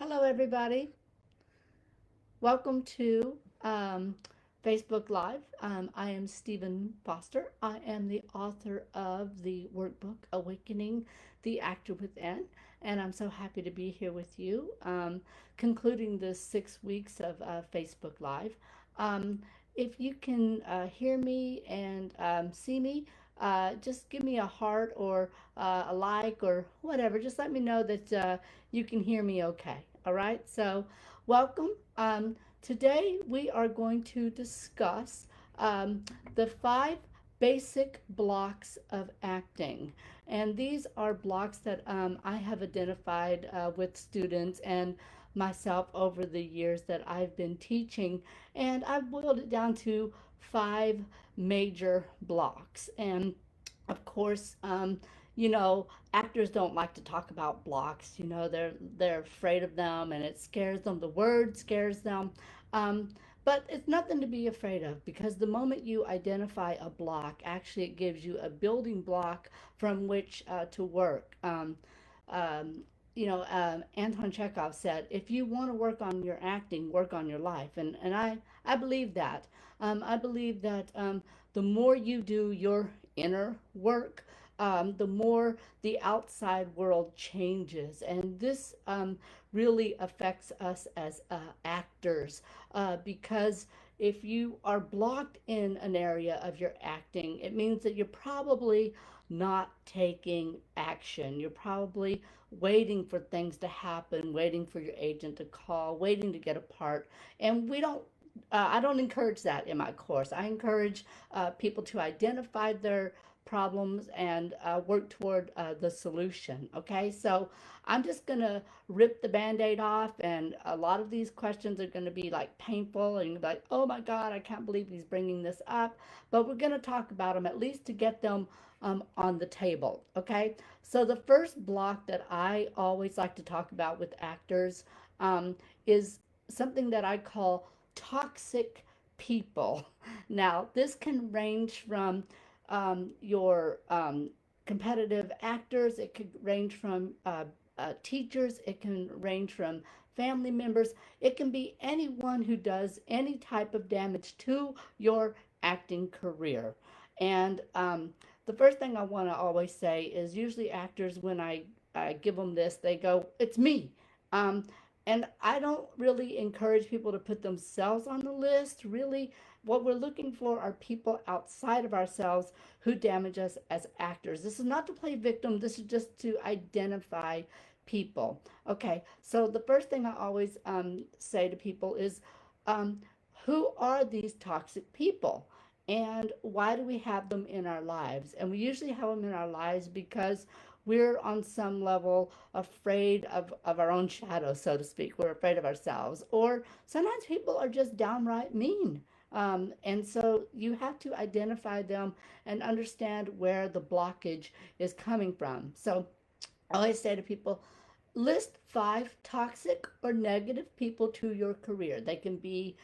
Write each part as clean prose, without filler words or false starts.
Hello, everybody. Welcome to Facebook Live. I am Stephen Foster. I am the author of the workbook Awakening the Actor Within, and I'm so happy to be here with you, concluding the 6 weeks of Facebook Live. Um, if you can hear me and see me, just give me a heart or a like or whatever. Just let me know that you can hear me okay. All right. So, welcome. Today we are going to discuss the 5 basic blocks of acting. And these are blocks that I have identified with students and myself over the years that I've been teaching. And I've boiled it down to 5 major blocks. And of course, actors don't like to talk about blocks. They're afraid of them, and it scares them. The word scares them. Um, but it's nothing to be afraid of, because the moment you identify a block, actually it gives you a building block from which to work. Um, Anton Chekhov said, if you want to work on your acting, work on your life. And I believe that. I believe that the more you do your inner work, the more the outside world changes. And this really affects us as actors, because if you are blocked in an area of your acting, it means that you're probably not taking action. You're probably waiting for things to happen, waiting for your agent to call, waiting to get a part. And I don't encourage that in my course. I encourage people to identify their problems and work toward the solution. Okay, so I'm just gonna rip the band-aid off, and a lot of these questions are going to be like painful, and you're like, oh my God, I can't believe he's bringing this up. But we're going to talk about them, at least to get them on the table. Okay, so the first block that I always like to talk about with actors is something that I call toxic people. Now, this can range from your competitive actors, it could range from teachers, it can range from family members, it can be anyone who does any type of damage to your acting career. And the first thing I want to always say is, usually actors, when I give them this, they go, it's me. Um, and I don't really encourage people to put themselves on the list. Really, what we're looking for are people outside of ourselves who damage us as actors. This is not to play victim, this is just to identify people. Okay, so the first thing I always say to people is, um, who are these toxic people? And why do we have them in our lives? And we usually have them in our lives because we're on some level afraid of our own shadow, so to speak. We're afraid of ourselves. Or sometimes people are just downright mean. And so you have to identify them and understand where the blockage is coming from. So I always say to people, list 5 toxic or negative people to your career. They can be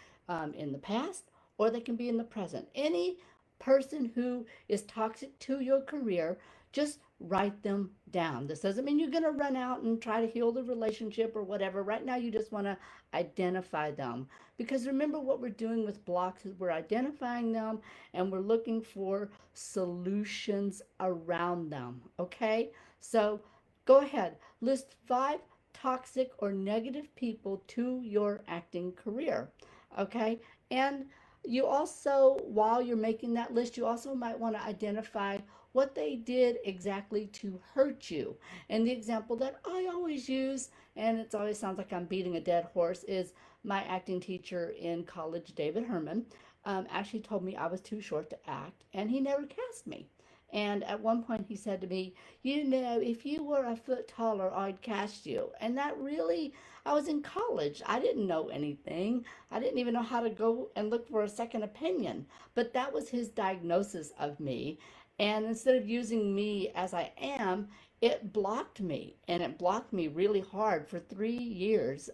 in the past, or they can be in the present. Any person who is toxic to your career, just write them down. This doesn't mean you're going to run out and try to heal the relationship or whatever. Right now, you just want to identify them. Because remember, what we're doing with blocks is we're identifying them and we're looking for solutions around them. Okay? So go ahead, list 5 toxic or negative people to your acting career. Okay? And you also, while you're making that list, you also might want to identify what they did exactly to hurt you. And the example that I always use, and it always sounds like I'm beating a dead horse, is my acting teacher in college, David Herman, actually told me I was too short to act, and he never cast me. And at one point he said to me, if you were a foot taller, I'd cast you. And that really, I was in college. I didn't know anything. I didn't even know how to go and look for a second opinion. But that was his diagnosis of me. And instead of using me as I am, it blocked me. And it blocked me really hard for 3 years,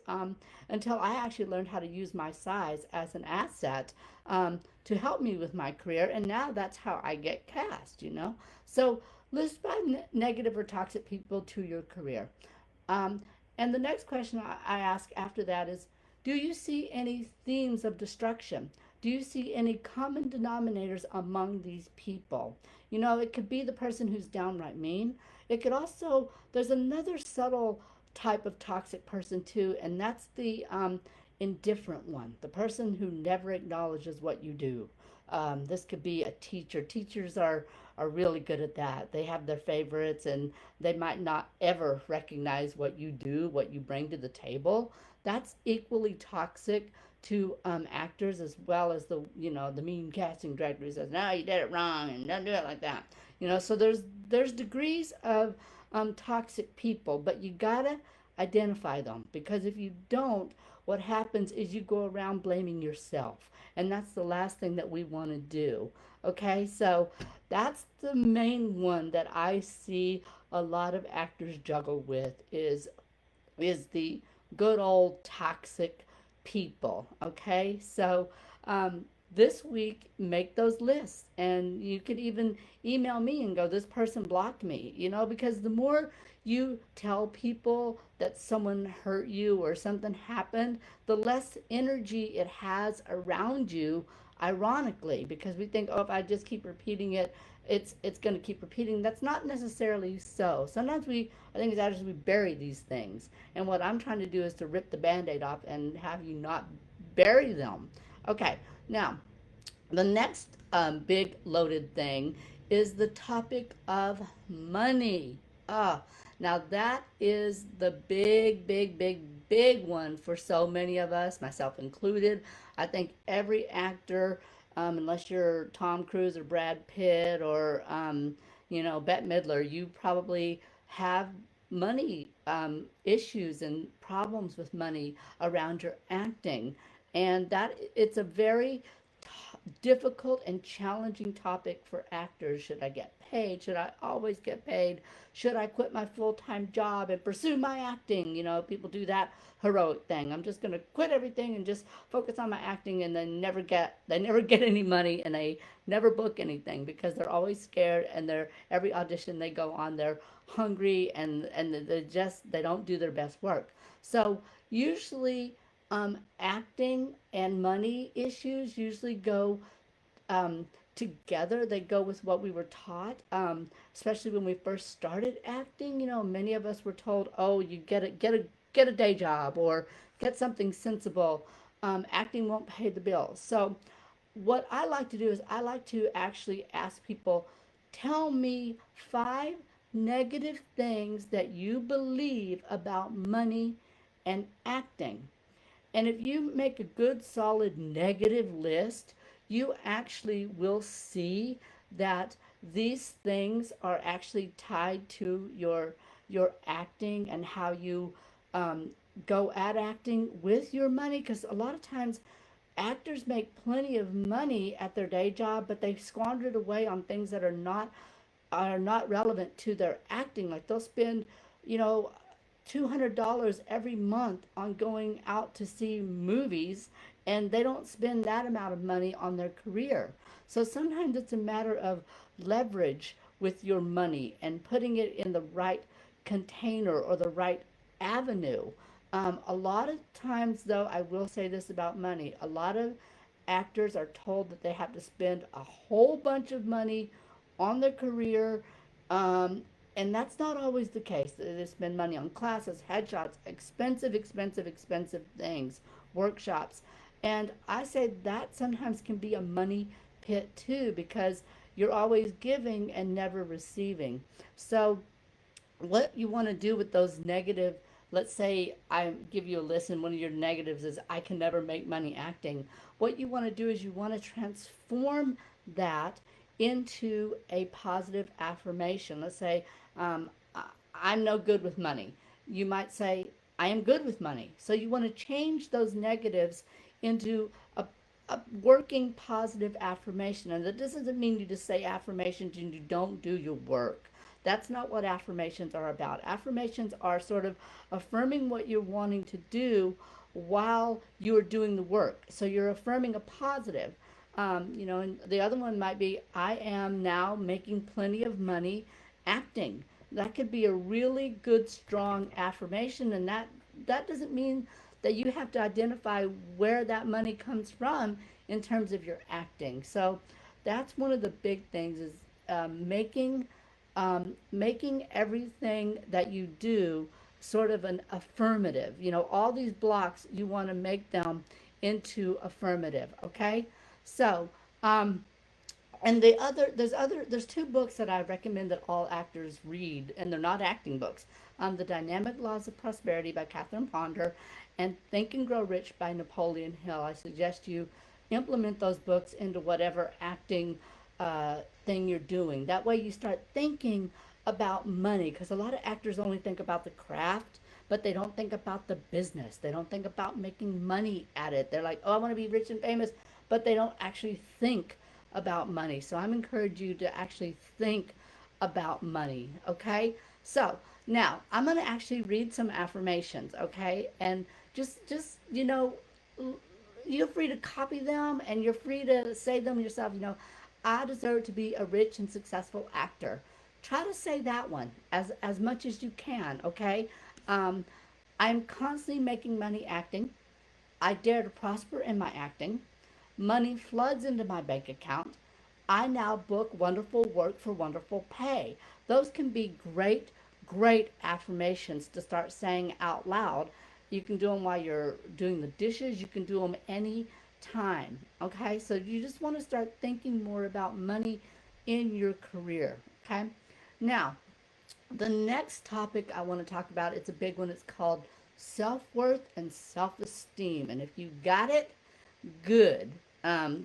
until I actually learned how to use my size as an asset, to help me with my career. And now that's how I get cast. So list 5 negative or toxic people to your career. Um, And the next question I ask after that is, do you see any themes of destruction? Do you see any common denominators among these people? You know, it could be the person who's downright mean. It could also, there's another subtle type of toxic person too, and that's the indifferent one, the person who never acknowledges what you do. This could be a teacher. Teachers are really good at that. They have their favorites, and they might not ever recognize what you do, what you bring to the table. That's equally toxic to actors, as well as the mean casting director who says, no, you did it wrong and don't do it like that. So there's degrees of toxic people, but you gotta identify them, because if you don't, what happens is you go around blaming yourself, and that's the last thing that we want to do. Okay, so that's the main one that I see a lot of actors juggle with, is the good old toxic people. Okay, so this week, make those lists, and you could even email me and go, this person blocked me, because the more you tell people that someone hurt you or something happened, the less energy it has around you, ironically, because we think, oh, if I just keep repeating it, it's going to keep repeating. That's not necessarily so. Sometimes I think it's actually we bury these things, and what I'm trying to do is to rip the band-aid off and have you not bury them. Okay, now the next big loaded thing is the topic of money. Now that is the big, big, big, big one for so many of us, myself included. I think every actor, unless you're Tom Cruise or Brad Pitt or, Bette Midler, you probably have money issues and problems with money around your acting. And that it's a very difficult and challenging topic for actors. Should I get paid? Should I always get paid? Should I quit my full-time job and pursue my acting? People do that heroic thing. I'm just going to quit everything and just focus on my acting, and they never get any money, and they never book anything because they're always scared, and they're every audition they go on, they're hungry, and they don't do their best work. So usually acting and money issues usually go together. They go with what we were taught, especially when we first started acting. Many of us were told, "Oh, you get a day job or get something sensible. Acting won't pay the bills." So, what I like to do is I like to actually ask people, tell me 5 negative things that you believe about money and acting. And if you make a good, solid negative list, you actually will see that these things are actually tied to your acting and how you um, go at acting with your money. Because a lot of times actors make plenty of money at their day job, but they squander it away on things that are not relevant to their acting. Like they'll spend, you know, $200 every month on going out to see movies, and they don't spend that amount of money on their career. So sometimes it's a matter of leverage with your money and putting it in the right container or the right avenue. A lot of times, though, I will say this about money, a lot of actors are told that they have to spend a whole bunch of money on their career, um, and that's not always the case. They spend money on classes, headshots, expensive, expensive, expensive things, workshops. And I say that sometimes can be a money pit too, because you're always giving and never receiving. So what you want to do with those negative, let's say I give you a list and one of your negatives is I can never make money acting. What you want to do is you want to transform that into a positive affirmation. Let's say um, I'm no good with money. You might say I am good with money. So you want to change those negatives into a working positive affirmation. And that doesn't mean you just say affirmations and you don't do your work. That's not what affirmations are about. Affirmations are sort of affirming what you're wanting to do while you're doing the work. So you're affirming a positive. And the other one might be, I am now making plenty of money acting. That could be a really good, strong affirmation, and that doesn't mean that you have to identify where that money comes from in terms of your acting. So that's one of the big things is making everything that you do sort of an affirmative. You know, all these blocks you want to make them into affirmative. Okay, so um, and there's two books that I recommend that all actors read, and they're not acting books. The Dynamic Laws of Prosperity by Catherine Ponder, and Think and Grow Rich by Napoleon Hill. I suggest you implement those books into whatever acting thing you're doing. That way, you start thinking about money, because a lot of actors only think about the craft, but they don't think about the business. They don't think about making money at it. They're like, oh, I want to be rich and famous, but they don't actually think about money. So I'm encouraging you to actually think about money. Okay. So now I'm going to actually read some affirmations. Okay. And just, you're free to copy them and you're free to say them yourself. I deserve to be a rich and successful actor. Try to say that one as much as you can. Okay. Um, I'm constantly making money acting. I dare to prosper in my acting. Money floods into my bank account. I now book wonderful work for wonderful pay. Those can be great, great affirmations to start saying out loud. You can do them while you're doing the dishes. You can do them any time. Okay, so you just want to start thinking more about money in your career. Okay, now the next topic I want to talk about, it's a big one. It's called self-worth and self-esteem. And if you got it, good.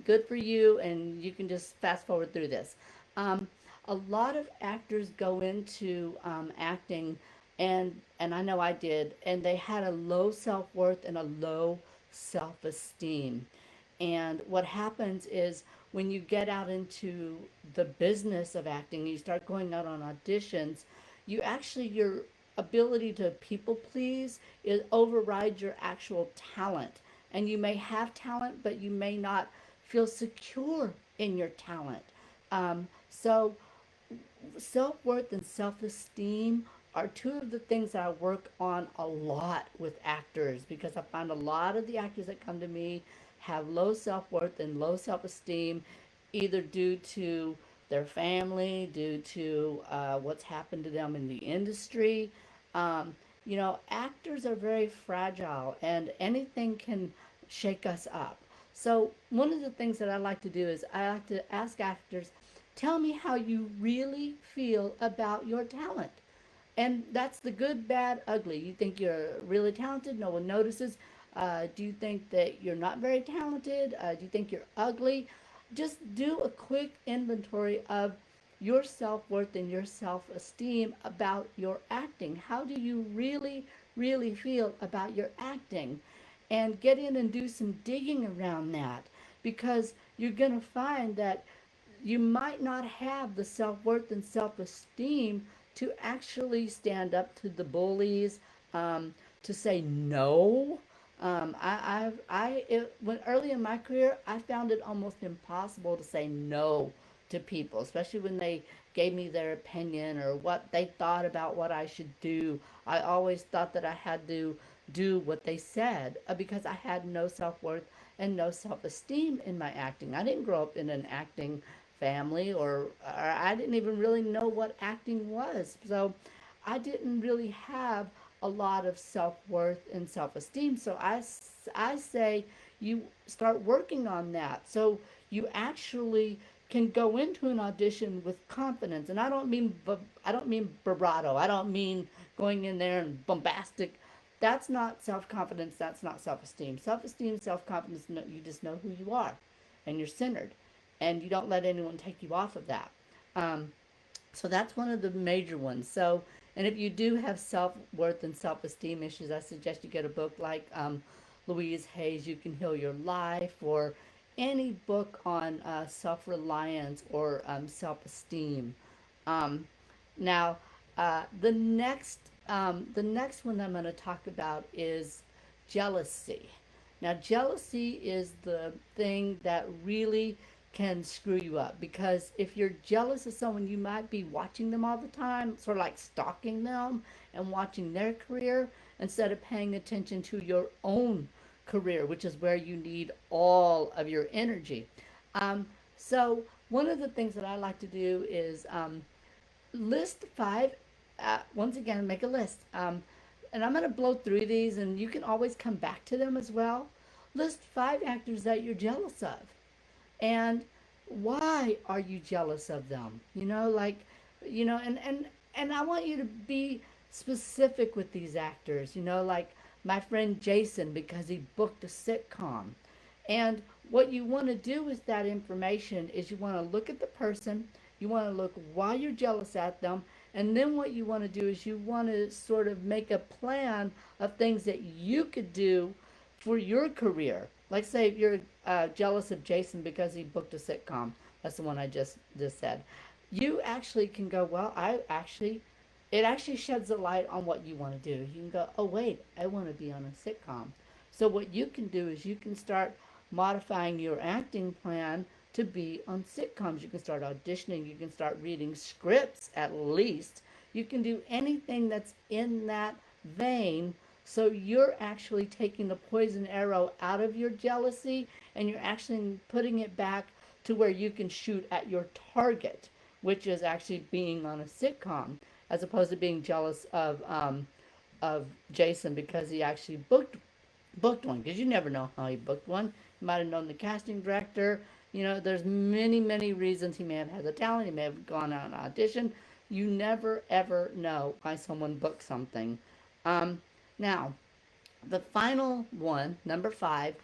Good for you, and you can just fast forward through this. Um, a lot of actors go into acting, and I know I did, and they had a low self-worth and a low self-esteem. And what happens is when you get out into the business of acting, you start going out on auditions, your ability to people please is overrides your actual talent. And you may have talent, but you may not feel secure in your talent. So self worth and self esteem are two of the things that I work on a lot with actors, because I find a lot of the actors that come to me have low self worth and low self esteem, either due to their family, due to what's happened to them in the industry. Um, Actors are very fragile and anything can shake us up. So, one of the things that I like to do is I like to ask actors, tell me how you really feel about your talent. And that's the good, bad, ugly. You think you're really talented, no one notices. Do you think that you're not very talented? Do you think you're ugly? Just do a quick inventory of your self worth and your self esteem about your acting. How do you really, really feel about your acting? And get in and do some digging around that, because you're going to find that you might not have the self worth and self esteem to actually stand up to the bullies, to say no. When early in my career, I found it almost impossible to say no to people, especially when they gave me their opinion or what they thought about what I should do. I always thought that I had to do what they said, because I had no self worth and no self esteem in my acting. I didn't grow up in an acting family, or I didn't even really know what acting was. So I didn't really have a lot of self worth and self esteem. So I say you start working on that. So you actually can go into an audition with confidence. And I don't mean bravado. I don't mean going in there and bombastic. That's not self confidence. That's not self esteem. Self esteem, self confidence. No, you just know who you are, and you're centered, and you don't let anyone take you off of that. Um, so that's one of the major ones. So, and if you do have self worth and self esteem issues, I suggest you get a book like Louise Hay's "You Can Heal Your Life," or any book on self reliance or self esteem. Um, Now, the next one I'm going to talk about is jealousy. Now, jealousy is the thing that really can screw you up, because if you're jealous of someone, you might be watching them all the time, sort of like stalking them and watching their career instead of paying attention to your own career, which is where you need all of your energy. Um, so, one of the things that I like to do is list five. Once again, make a list. And I'm going to blow through these, and you can always come back to them as well. List five actors that you're jealous of, and why are you jealous of them? And I want you to be specific with these actors. Like my friend Jason, because he booked a sitcom. And what you want to do with that information is you want to look at the person, you want to look why you're jealous at them, and then what you want to do is you want to sort of make a plan of things that you could do for your career. Like, say if you're jealous of Jason because he booked a sitcom. That's the one I just said. You actually can go, well, it actually sheds a light on what you want to do. You can go, oh wait, I want to be on a sitcom. So what you can do is you can start modifying your acting plan to be on sitcoms. You can start auditioning. You can start reading scripts at least. You can do anything that's in that vein. So you're actually taking the poison arrow out of your jealousy, and you're actually putting it back to where you can shoot at your target, which is actually being on a sitcom, as opposed to being jealous of Jason because he actually booked one, because you never know how he booked one. He might have known the casting director. There's many reasons. He may have had the talent. He may have gone out and auditioned. You never ever know why someone booked something. Now, the final one, number 5,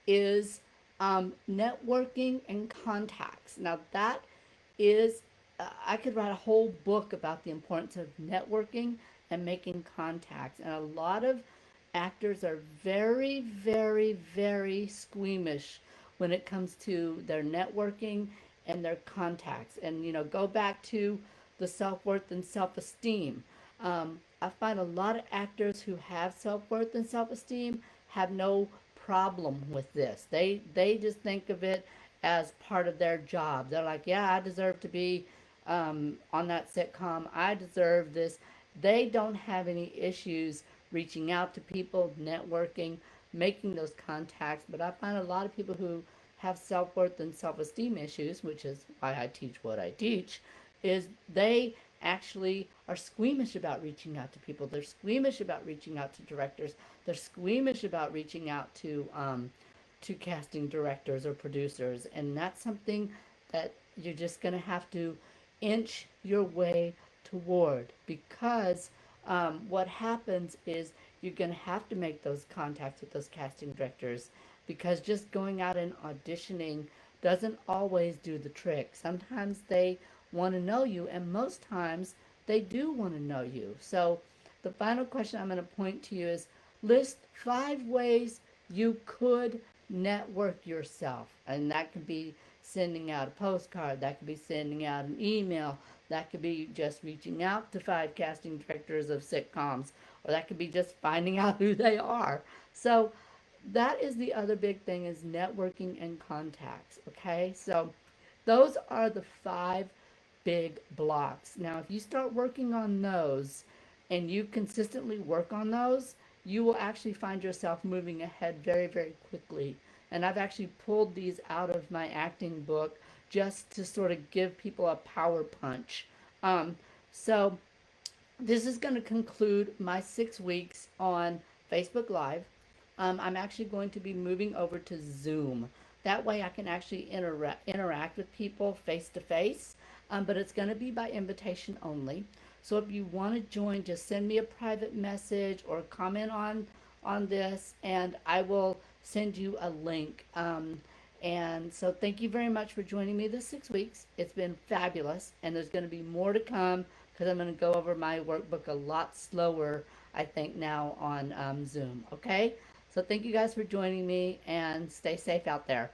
is networking and contacts. Now, that is, I could write a whole book about the importance of networking and making contacts. And a lot of actors are very, very, very squeamish when it comes to their networking and their contacts. And, go back to the self-worth and self-esteem. I find a lot of actors who have self-worth and self-esteem have no problem with this. They just think of it as part of their job. They're like, yeah, I deserve to be on that sitcom. I deserve this. They don't have any issues reaching out to people, networking, making those contacts. But I find a lot of people who have self-worth and self-esteem issues, which is why I teach what I teach, is they actually are squeamish about reaching out to people. They're squeamish about reaching out to directors. They're squeamish about reaching out to casting directors or producers. And that's something that you're just going to have to inch your way toward, because what happens is you're going to have to make those contacts with those casting directors, because just going out and auditioning doesn't always do the trick. Sometimes they want to know you, and most times they do want to know you. So the final question I'm going to point to you is, list 5 ways you could network yourself. And that could be sending out a postcard, that could be sending out an email, that could be just reaching out to 5 casting directors of sitcoms, or that could be just finding out who they are. So that is the other big thing, is networking and contacts. Okay, so those are the 5 big blocks. Now, if you start working on those and you consistently work on those, you will actually find yourself moving ahead very, very quickly. And I've actually pulled these out of my acting book just to sort of give people a power punch. So this is going to conclude my 6 weeks on Facebook Live. I'm actually going to be moving over to Zoom. That way I can actually interact with people face to face. But it's going to be by invitation only. So if you want to join, just send me a private message or comment on this, and I will send you a link. And so thank you very much for joining me this 6 weeks. It's been fabulous, and there's going to be more to come, because I'm going to go over my workbook a lot slower, I think, now on Zoom. Okay? So thank you guys for joining me, and stay safe out there.